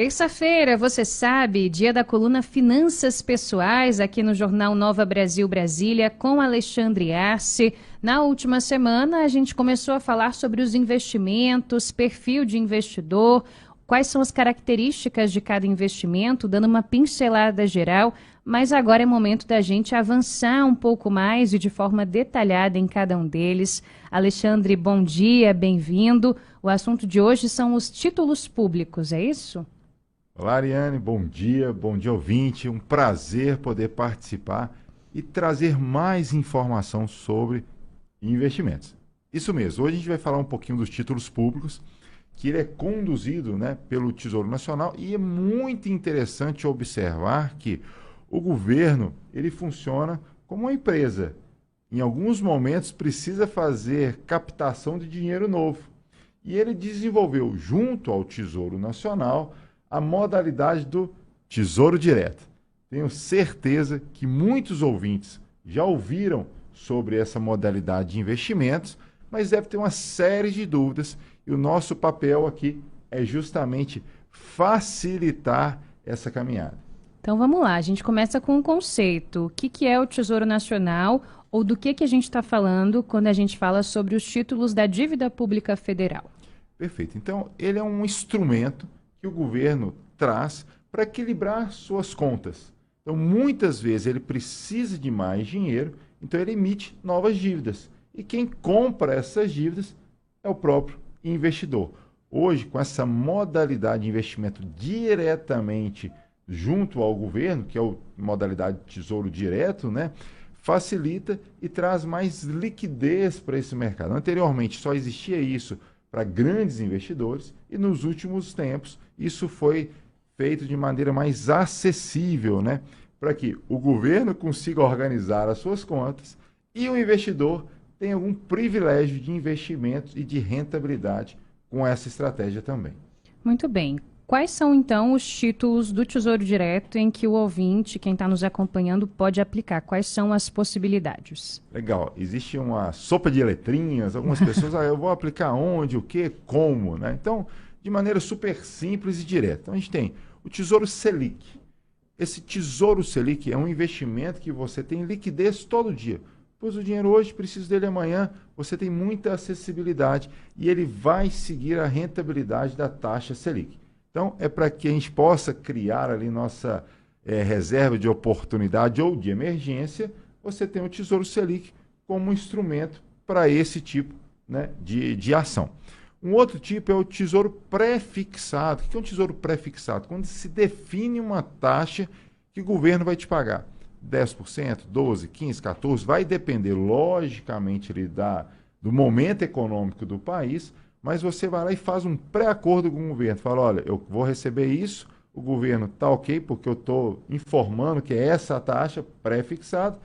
Terça-feira, você sabe, dia da coluna Finanças Pessoais, aqui no Jornal Nova Brasil Brasília, com Alexandre Arce. Na última semana, a gente começou a falar sobre os investimentos, perfil de investidor, quais são as características de cada investimento, dando uma pincelada geral, mas agora é momento da gente avançar um pouco mais e de forma detalhada em cada um deles. Alexandre, bom dia, bem-vindo. O assunto de hoje são os títulos públicos, é isso? Olá, Ariane, bom dia ouvinte, um prazer poder participar e trazer mais informação sobre investimentos. Isso mesmo, hoje a gente vai falar um pouquinho dos títulos públicos, que ele é conduzido, pelo Tesouro Nacional, e é muito interessante observar que o governo ele funciona como uma empresa. Em alguns momentos precisa fazer captação de dinheiro novo. E ele desenvolveu, junto ao Tesouro Nacional, a modalidade do Tesouro Direto. Tenho certeza que muitos ouvintes já ouviram sobre essa modalidade de investimentos, mas deve ter uma série de dúvidas e o nosso papel aqui é justamente facilitar essa caminhada. Então vamos lá, a gente começa com um conceito. O que é o Tesouro Nacional ou do que a gente está falando quando a gente fala sobre os títulos da dívida pública federal? Perfeito. Então, ele é um instrumento que o governo traz para equilibrar suas contas. Então, muitas vezes ele precisa de mais dinheiro, então ele emite novas dívidas. E quem compra essas dívidas é o próprio investidor. Hoje, com essa modalidade de investimento diretamente junto ao governo, que é a modalidade de Tesouro Direto, facilita e traz mais liquidez para esse mercado. Anteriormente, só existia isso para grandes investidores e nos últimos tempos isso foi feito de maneira mais acessível, para que o governo consiga organizar as suas contas e o investidor tenha algum privilégio de investimento e de rentabilidade com essa estratégia também. Muito bem. Quais são, então, os títulos do Tesouro Direto em que o ouvinte, quem está nos acompanhando, pode aplicar? Quais são as possibilidades? Legal. Existe uma sopa de letrinhas, algumas pessoas, eu vou aplicar onde, o que, como, Então, de maneira super simples e direta. Então, a gente tem o Tesouro Selic. Esse Tesouro Selic é um investimento que você tem liquidez todo dia. Pus o dinheiro hoje, preciso dele amanhã, você tem muita acessibilidade e ele vai seguir a rentabilidade da taxa Selic. Então, é para que a gente possa criar ali nossa reserva de oportunidade ou de emergência, você tem o Tesouro Selic como instrumento para esse tipo de ação. Um outro tipo é o Tesouro Pré-fixado. O que é um Tesouro Pré-fixado? Quando se define uma taxa que o governo vai te pagar. 10%, 12%, 15%, 14%, vai depender, logicamente, do momento econômico do país, mas você vai lá e faz um pré-acordo com o governo. Fala, olha, eu vou receber isso, o governo está ok, porque eu estou informando que é essa a taxa pré-fixada,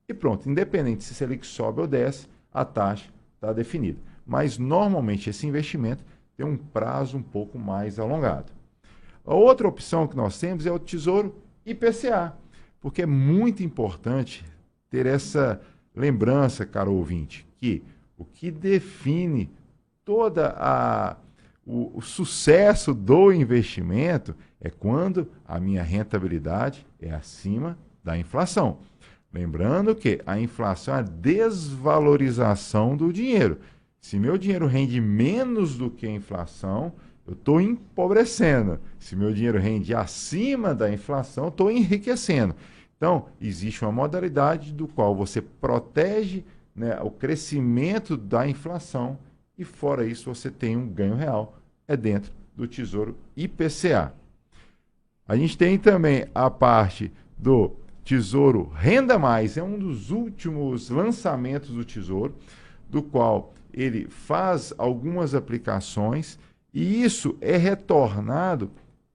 e pronto, independente se Selic sobe ou desce, a taxa está definida. Mas, normalmente, esse investimento tem um prazo um pouco mais alongado. A outra opção que nós temos é o Tesouro IPCA, porque é muito importante ter essa lembrança, caro ouvinte, que o que define o sucesso do investimento é quando a minha rentabilidade é acima da inflação. Lembrando que a inflação é a desvalorização do dinheiro. Se meu dinheiro rende menos do que a inflação, eu estou empobrecendo. Se meu dinheiro rende acima da inflação, eu estou enriquecendo. Então, existe uma modalidade do qual você protege o crescimento da inflação e, fora isso, você tem um ganho real, é dentro do Tesouro IPCA. A gente tem também a parte do Tesouro Renda Mais, é um dos últimos lançamentos do Tesouro, do qual ele faz algumas aplicações e isso é retornado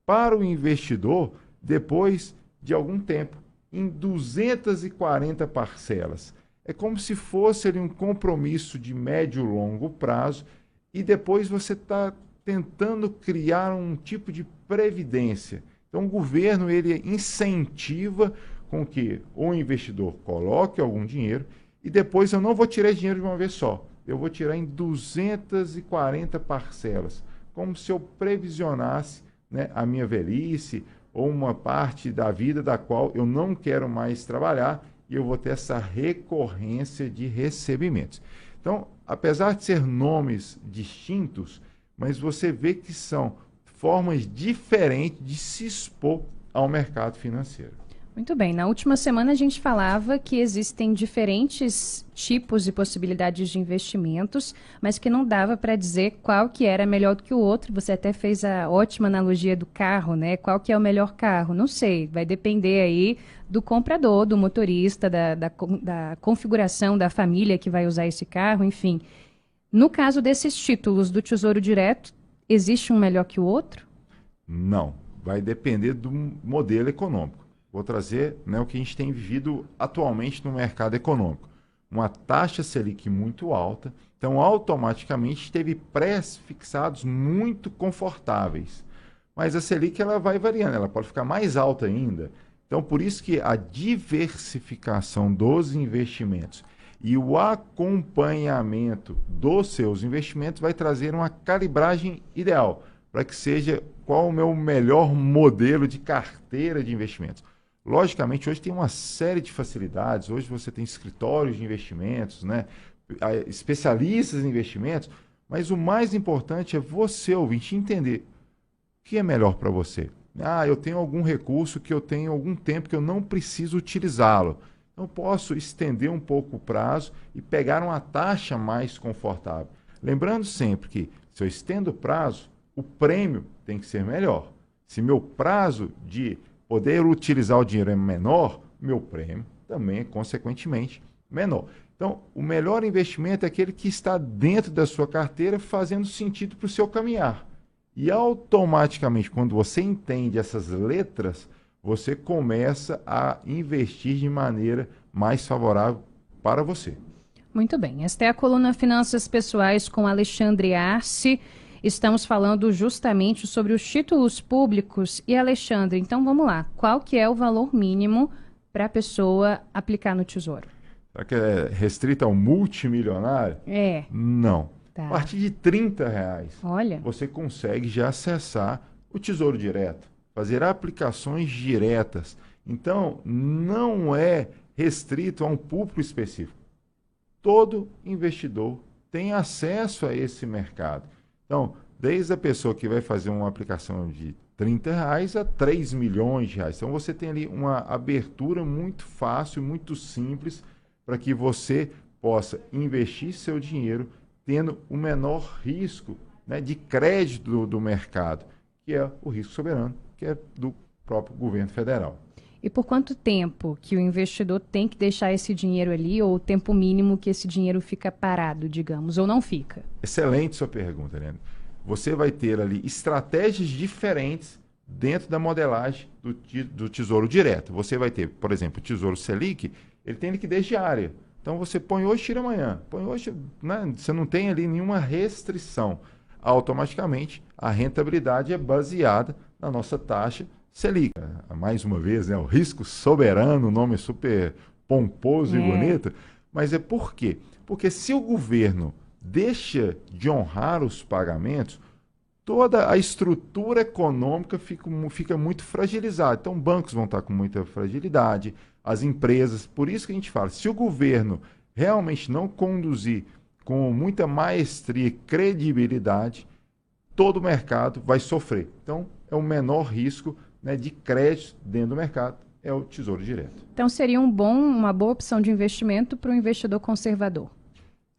para o investidor depois de algum tempo, em 240 parcelas. É como se fosse ali um compromisso de médio e longo prazo e depois você está tentando criar um tipo de previdência. Então, o governo ele incentiva com que o investidor coloque algum dinheiro e depois eu não vou tirar esse dinheiro de uma vez só. Eu vou tirar em 240 parcelas, como se eu previsionasse né, a minha velhice ou uma parte da vida da qual eu não quero mais trabalhar e eu vou ter essa recorrência de recebimentos. Então, apesar de ser nomes distintos, mas você vê que são formas diferentes de se expor ao mercado financeiro. Muito bem. Na última semana a gente falava que existem diferentes tipos e possibilidades de investimentos, mas que não dava para dizer qual que era melhor do que o outro. Você até fez a ótima analogia do carro, né? Qual que é o melhor carro? Não sei, vai depender aí do comprador, do motorista, da configuração da família que vai usar esse carro, enfim. No caso desses títulos do Tesouro Direto, existe um melhor que o outro? Não, vai depender do modelo econômico. Vou trazer, né, o que a gente tem vivido atualmente no mercado econômico. Uma taxa Selic muito alta, então automaticamente teve preços fixados muito confortáveis. Mas a Selic ela vai variando, ela pode ficar mais alta ainda. Então por isso que a diversificação dos investimentos e o acompanhamento dos seus investimentos vai trazer uma calibragem ideal para que seja qual o meu melhor modelo de carteira de investimentos. Logicamente, hoje tem uma série de facilidades. Hoje você tem escritórios de investimentos, né? Especialistas em investimentos, mas o mais importante é você, ouvinte, entender o que é melhor para você. Eu tenho algum recurso que eu tenho algum tempo que eu não preciso utilizá-lo. Então, eu posso estender um pouco o prazo e pegar uma taxa mais confortável. Lembrando sempre que, se eu estendo o prazo, o prêmio tem que ser melhor. Se meu prazo de poder utilizar o dinheiro é menor, meu prêmio também é, consequentemente, menor. Então, o melhor investimento é aquele que está dentro da sua carteira, fazendo sentido para o seu caminhar. E automaticamente, quando você entende essas letras, você começa a investir de maneira mais favorável para você. Muito bem. Esta é a coluna Finanças Pessoais com Alexandre Arce. Estamos falando justamente sobre os títulos públicos. E, Alexandre, então vamos lá. Qual que é o valor mínimo para a pessoa aplicar no Tesouro? Será que é restrito ao multimilionário? É. Não. Tá. A partir de R$ 30, olha, você consegue já acessar o Tesouro Direto, fazer aplicações diretas. Então, não é restrito a um público específico. Todo investidor tem acesso a esse mercado. Então, desde a pessoa que vai fazer uma aplicação de R$ 30 a 3 milhões de reais. Então, você tem ali uma abertura muito fácil, muito simples, para que você possa investir seu dinheiro tendo o menor risco, né, de crédito do mercado, que é o risco soberano, que é do próprio governo federal. E por quanto tempo que o investidor tem que deixar esse dinheiro ali, ou o tempo mínimo que esse dinheiro fica parado, digamos, ou não fica? Excelente sua pergunta, Leandro. Você vai ter ali estratégias diferentes dentro da modelagem do Tesouro Direto. Você vai ter, por exemplo, o Tesouro Selic, ele tem liquidez diária. Então você põe hoje, tira amanhã. Põe hoje, né? Você não tem ali nenhuma restrição. Automaticamente, a rentabilidade é baseada na nossa taxa Selic. Mais uma vez, né? O risco soberano, nome super pomposo e bonito. Mas é por quê? Porque se o governo deixa de honrar os pagamentos, toda a estrutura econômica fica muito fragilizada. Então, bancos vão estar com muita fragilidade, as empresas. Por isso que a gente fala, se o governo realmente não conduzir com muita maestria e credibilidade, todo o mercado vai sofrer. Então, é o menor risco, né, de crédito dentro do mercado, é o Tesouro Direto. Então, seria uma boa opção de investimento para o investidor conservador?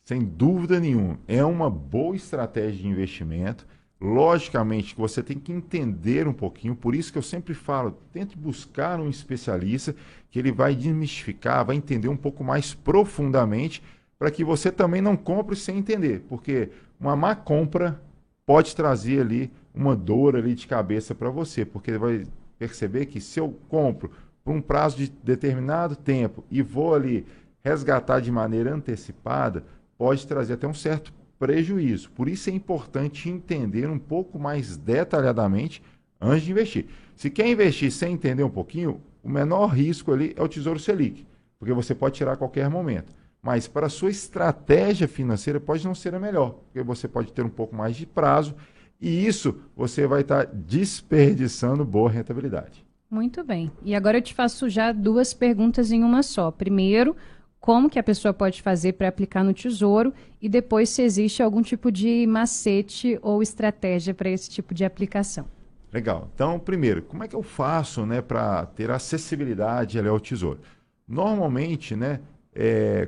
Sem dúvida nenhuma. É uma boa estratégia de investimento. Logicamente que você tem que entender um pouquinho, por isso que eu sempre falo, tente buscar um especialista que ele vai desmistificar, vai entender um pouco mais profundamente, para que você também não compre sem entender, porque uma má compra pode trazer ali uma dor ali de cabeça para você, porque ele vai perceber que se eu compro por um prazo de determinado tempo e vou ali resgatar de maneira antecipada, pode trazer até um certo prejuízo. Por isso é importante entender um pouco mais detalhadamente antes de investir. Se quer investir sem entender um pouquinho, o menor risco ali é o Tesouro Selic, porque você pode tirar a qualquer momento. Mas para a sua estratégia financeira pode não ser a melhor, porque você pode ter um pouco mais de prazo E isso você vai estar desperdiçando boa rentabilidade. Muito bem. E agora eu te faço já duas perguntas em uma só. Primeiro, como que a pessoa pode fazer para aplicar no Tesouro? E depois, se existe algum tipo de macete ou estratégia para esse tipo de aplicação. Legal. Então, primeiro, como é que eu faço, né, para ter acessibilidade ali ao Tesouro? Normalmente, né,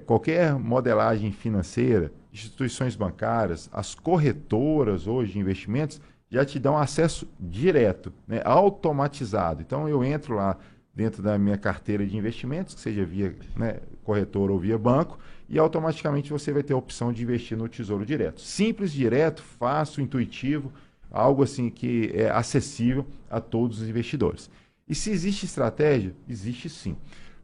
qualquer modelagem financeira, instituições bancárias, as corretoras hoje de investimentos já te dão acesso direto, né, automatizado. Então, eu entro lá dentro da minha carteira de investimentos, que seja via, né, corretora ou via banco, e automaticamente você vai ter a opção de investir no Tesouro Direto. Simples, direto, fácil, intuitivo, algo assim que é acessível a todos os investidores. E se existe estratégia? Existe sim.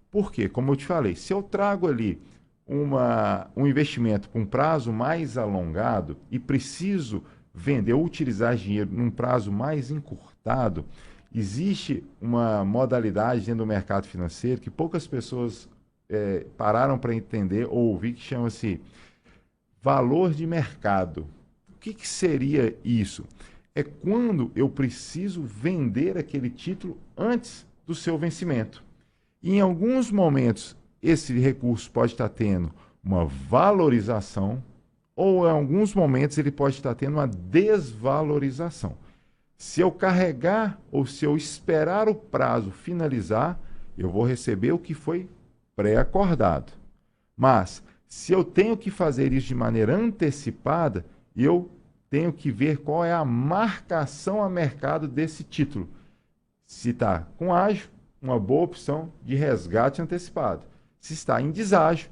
Por quê? Como eu te falei, se eu trago ali um investimento com um prazo mais alongado e preciso vender ou utilizar dinheiro num prazo mais encurtado, existe uma modalidade dentro do mercado financeiro que poucas pessoas pararam para entender ou ouvir, que chama-se valor de mercado. O que seria isso? É quando eu preciso vender aquele título antes do seu vencimento. E em alguns momentos, esse recurso pode estar tendo uma valorização, ou em alguns momentos ele pode estar tendo uma desvalorização. Se eu carregar ou se eu esperar o prazo finalizar, eu vou receber o que foi pré-acordado. Mas, se eu tenho que fazer isso de maneira antecipada, eu tenho que ver qual é a marcação a mercado desse título. Se está com ágio, uma boa opção de resgate antecipado. Se está em deságio,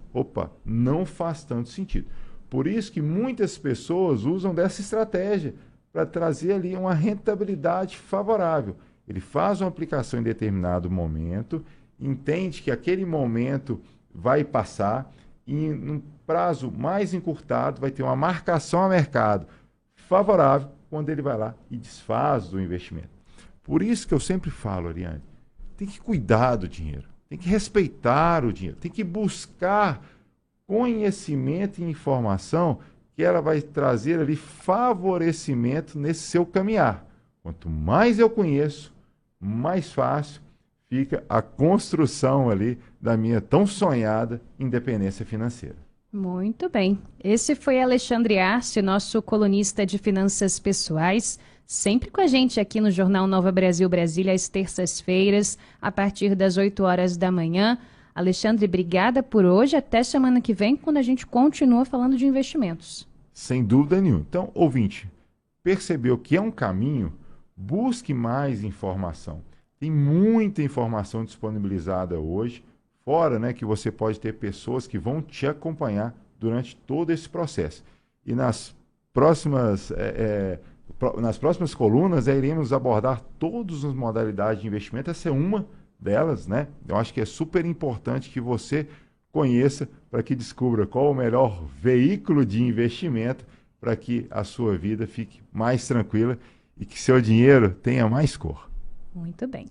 não faz tanto sentido. Por isso que muitas pessoas usam dessa estratégia para trazer ali uma rentabilidade favorável. Ele faz uma aplicação em determinado momento, entende que aquele momento vai passar e num prazo mais encurtado vai ter uma marcação a mercado favorável quando ele vai lá e desfaz do investimento. Por isso que eu sempre falo, Ariane, tem que cuidar do dinheiro, tem que respeitar o dinheiro, tem que buscar conhecimento e informação que ela vai trazer ali favorecimento nesse seu caminhar. Quanto mais eu conheço, mais fácil fica a construção ali da minha tão sonhada independência financeira. Muito bem. Esse foi Alexandre Arce, nosso colunista de finanças pessoais, sempre com a gente aqui no Jornal Nova Brasil Brasília, às terças-feiras, a partir das 8 horas da manhã. Alexandre, obrigada por hoje. Até semana que vem, quando a gente continua falando de investimentos. Sem dúvida nenhuma. Então, ouvinte, percebeu que é um caminho? Busque mais informação. Tem muita informação disponibilizada hoje, fora, né, que você pode ter pessoas que vão te acompanhar durante todo esse processo. E nas próximas colunas iremos abordar todas as modalidades de investimento. Essa é uma delas, né? Eu acho que é super importante que você conheça para que descubra qual o melhor veículo de investimento para que a sua vida fique mais tranquila e que seu dinheiro tenha mais cor. Muito bem.